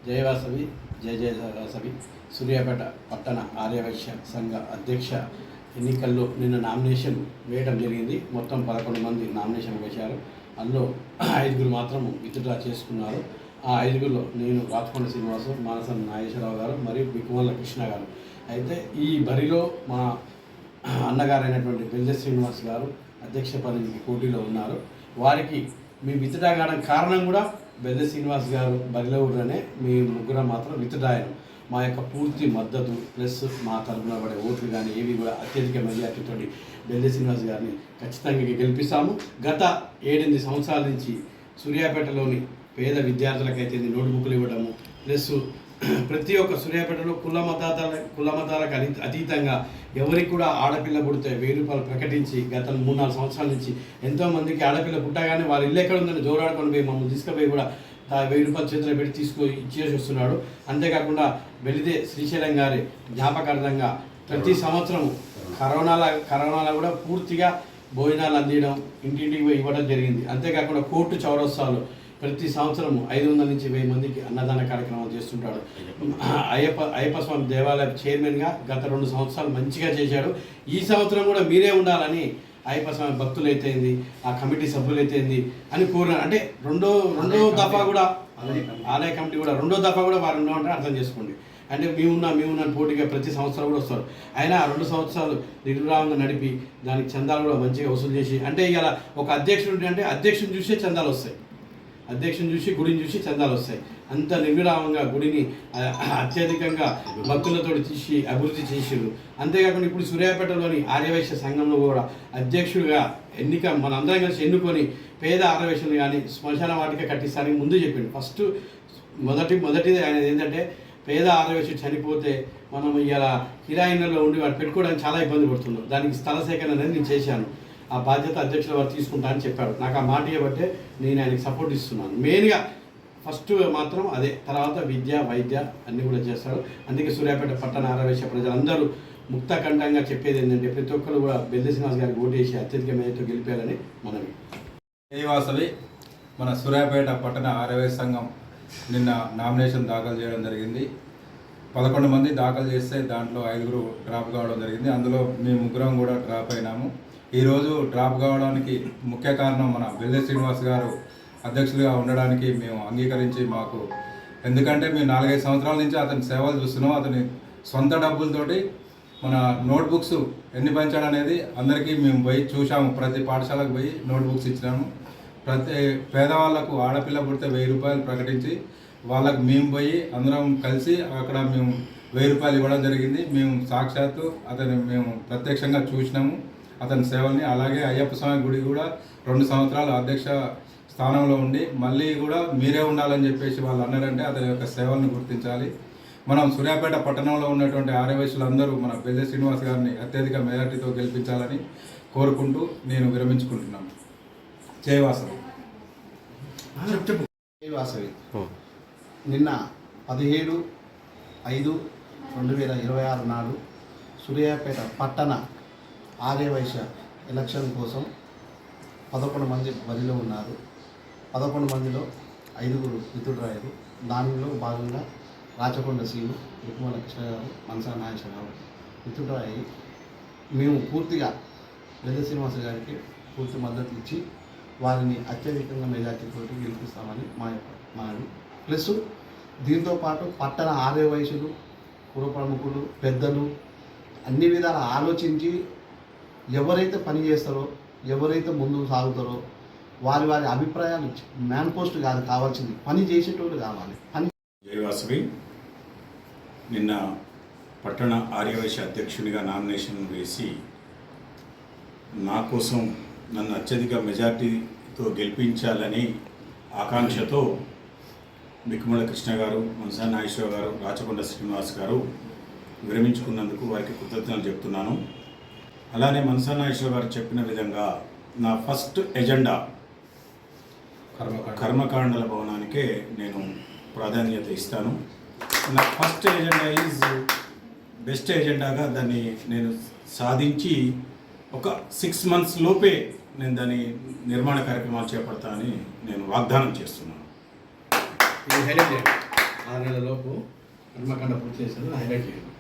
జయవాసవి జయవాసవి సూర్యాపేట పట్టణ ఆర్యవైశ్య సంఘ అధ్యక్ష ఎన్నికల్లో నిన్న నామినేషన్ వేయడం జరిగింది. మొత్తం 11 మంది నామినేషన్ వేశారు. అందులో 5 మాత్రం విత్డ్రా చేసుకున్నారు. ఆ 5లో నేను రాచకొండ శ్రీనివాసు, మానసం నాగేశ్వరరావు గారు మరియు బిక్కుమల్ల కృష్ణ గారు. అయితే ఈ బరిలో మా అన్నగారైనటువంటి బెల్జె శ్రీనివాస్ గారు అధ్యక్ష పదవికి పోటీలో ఉన్నారు. వారికి మీ విత్డ్రా కావడం కారణం కూడా బెల్జె శ్రీనివాస్ గారు బరిలో ఉండనే మీ ముగ్గురు మాత్రం విత్డ్రా అయ్యారు. మా యొక్క పూర్తి మద్దతు ప్లస్ మా తరఫున పడే ఓట్లు కానీ ఏవి కూడా అత్యధిక మెజార్టీతో బెల్జె శ్రీనివాస్ గారిని ఖచ్చితంగా గెలిపిస్తాము. గత 7-8 సంవత్సరాల నుంచి సూర్యాపేటలోని పేద విద్యార్థులకైతే నోట్బుక్లు ఇవ్వడము ప్లస్ ప్రతి ఒక్క సూర్యాపేటలో కుల మతాలకు అతీతంగా ఎవరికి కూడా ఆడపిల్ల పుడితే 1000 రూపాయలు ప్రకటించి గత 3-4 సంవత్సరాల నుంచి ఎంతోమందికి ఆడపిల్ల పుట్టగానే వాళ్ళ ఇల్లు ఎక్కడ ఉందని జోరాడుకొని పోయి మమ్మల్ని తీసుకుపోయి కూడా 1000 రూపాయలు చేతిలో పెట్టి ఇచ్చేసి వస్తున్నాడు. అంతేకాకుండా వెలిదే శ్రీశైలం గారి జ్ఞాపకార్థంగా ప్రతి సంవత్సరం కరోనాలో కూడా పూర్తిగా భోజనాలు అందించడం, ఇంటింటికి పోయి ఇవ్వడం జరిగింది. అంతేకాకుండా కోర్టు చౌరస్తాలు ప్రతి సంవత్సరం 500 నుంచి 1000 మందికి అన్నదాన కార్యక్రమాలు చేస్తుంటాడు. అయ్యప్ప స్వామి దేవాలయ చైర్మన్గా గత 2 సంవత్సరాలు మంచిగా చేశాడు. ఈ సంవత్సరం కూడా మీరే ఉండాలని అయ్యప్ప స్వామి భక్తులు అయితేంది, ఆ కమిటీ సభ్యులు అయితేంది అని కోరినారు. అంటే రెండో దఫా కూడా ఆలయ కమిటీ కూడా 2వ దఫా కూడా వారు ఉన్నామంటే అర్థం చేసుకోండి. అంటే మేమున్న పోటీగా ప్రతి సంవత్సరం కూడా వస్తారు. అయినా 2 సంవత్సరాలు నిర్విరామంగా నడిపి దానికి చందాలు కూడా మంచిగా వసూలు చేసి, అంటే ఇలా ఒక అధ్యక్షుడు అంటే అధ్యక్షుని చూసే చందాలు వస్తాయి, అధ్యక్షుని చూసి గుడిని చూసి చందాలు వస్తాయి. అంత నిర్విరామంగా గుడిని అత్యధికంగా భక్తులతో తీసి అభివృద్ధి చేసారు. అంతేకాకుండా ఇప్పుడు సూర్యాపేటలోని ఆర్యవైశ్య సంఘంలో కూడా అధ్యక్షుడిగా మన అందరం కలిసి ఎన్నుకొని పేద ఆర్యవైశ్యులు కానీ శ్మశాన వాటిక కట్టిస్తారని ముందు చెప్పిండు. ఫస్ట్ మొదటిది ఆయన ఏంటంటే పేద ఆర్యవైశ్యుడు చనిపోతే మనం ఇలా కిరాయిలలో ఉండి వాడు పెట్టుకోవడానికి చాలా ఇబ్బంది పడుతున్నాం. దానికి స్థల సేకరణ అనేది నేను చేశాను. ఆ బాధ్యత అధ్యక్షుల వారు తీసుకుంటా అని చెప్పాడు. నాకు ఆ మాట ఇవ్వబట్టే నేను ఆయనకి సపోర్ట్ ఇస్తున్నాను. మెయిన్గా ఫస్ట్ మాత్రం అదే, తర్వాత విద్య వైద్య అన్నీ కూడా చేస్తాడు. అందుకే సూర్యాపేట పట్టణ ఆర్యవైశ్య ప్రజలందరూ ముక్తకంఠంగా చెప్పేది ఏంటంటే ప్రతి ఒక్కరు కూడా బెల్జె శ్రీనివాస్ గారికి ఓటేసి అత్యధిక మేయతో గెలిపారని మనవి. జయవాసవి మన సూర్యాపేట పట్టణ ఆర్యవైశ్య సంఘం నిన్న నామినేషన్ దాఖలు చేయడం జరిగింది. 11 మంది దాఖలు చేస్తే దాంట్లో 5 డ్రాప్ కావడం జరిగింది. అందులో మేము 3 కూడా డ్రాప్ అయినాము. ఈరోజు డ్రాప్ కావడానికి ముఖ్య కారణం మన బెల్జె శ్రీనివాస్ గారు అధ్యక్షులుగా ఉండడానికి మేము అంగీకరించి ఎందుకంటే మేము 4-5 సంవత్సరాల నుంచి అతని సేవలు చూస్తున్నాం. అతని సొంత డబ్బులతోటి మన నోట్బుక్స్ ఎన్ని పంచాడు అనేది అందరికీ మేము పోయి చూసాము. ప్రతి పాఠశాలకు పోయి నోట్బుక్స్ ఇచ్చినాము. ప్రతి పేదవాళ్లకు ఆడపిల్ల పుడితే 1000 రూపాయలు ప్రకటించి వాళ్ళకు మేము పోయి అందరం కలిసి అక్కడ మేము 1000 రూపాయలు ఇవ్వడం జరిగింది. మేము సాక్షాత్తు మేము ప్రత్యక్షంగా చూసినాము అతని సేవల్ని. అలాగే అయ్యప్ప స్వామి గుడి కూడా 2 సంవత్సరాలు అధ్యక్ష స్థానంలో ఉండి మళ్ళీ కూడా మీరే ఉండాలని చెప్పేసి వాళ్ళు అన్నారంటే అతని యొక్క సేవలను గుర్తించాలి. మనం సూర్యాపేట పట్టణంలో ఉన్నటువంటి ఆర్యవైశ్యులందరూ మన బెల్జె శ్రీనివాస్ గారిని అత్యధిక మెజార్టీతో గెలిపించాలని కోరుకుంటూ నేను విరమించుకుంటున్నాను. జయవాసవి. జయవాసవి. నిన్న 17/5/2026 నాడు సూర్యాపేట పట్టణ ఆర్యవైశ్య ఎలక్షన్ కోసం 11 మంది బరిలో ఉన్నారు. 11 మందిలో 5 విత్డ్రా అయ్యారు. దానిలో భాగంగా రాచకొండ శ్రీను, బిక్కుమల్ల కృష్ణ గారు, మానసం నాగేశ్వరరావు విత్డ్రా అయ్యి మేము పూర్తిగా బెల్జె శ్రీనివాస్ గారికి పూర్తి మద్దతు ఇచ్చి వారిని అత్యధికంగా మెజార్టీతో గెలిపిస్తామని మాది. ప్లస్ దీంతోపాటు పట్టణ ఆర్యవైశ్యులు, పుర ప్రముఖులు, పెద్దలు అన్ని విధాలు ఆలోచించి ఎవరైతే పని చేస్తారో, ఎవరైతే ముందుకు సాగుతారో వారి అభిప్రాయాలు మ్యాన్ పోస్ట్ కాదు కావాల్సింది, పని చేసేటోళ్ళు కావాలి. జయవాసవి. నిన్న పట్టణ ఆర్యవైశ్య అధ్యక్షునిగా నామినేషన్ వేసి నా కోసం నన్ను అత్యధిక మెజార్టీతో గెలిపించాలని ఆకాంక్షతో బిక్కుమల్ల కృష్ణ గారు, మానసం నాగేశ్వరరావు గారు, రాచకొండ శ్రీనివాస్ గారు విరమించుకున్నందుకు వారికి కృతజ్ఞతలు చెప్తున్నాను. అలానే మానసం నాగేశ్వరరావు గారు చెప్పిన విధంగా నా ఫస్ట్ ఎజెండా కర్మకాండల భవనానికే నేను ప్రాధాన్యత ఇస్తాను. నా ఫస్ట్ ఎజెండా ఈజ్ బెస్ట్ ఎజెండాగా దాన్ని నేను సాధించి ఒక 6 months లోపే నేను దాని నిర్మాణ కార్యక్రమాలు చేపడతానని నేను వాగ్దానం చేస్తున్నాను. 6 నెలల లోపు కర్మకాండ పూర్తి చేశారు హైలైట్ చేయండి.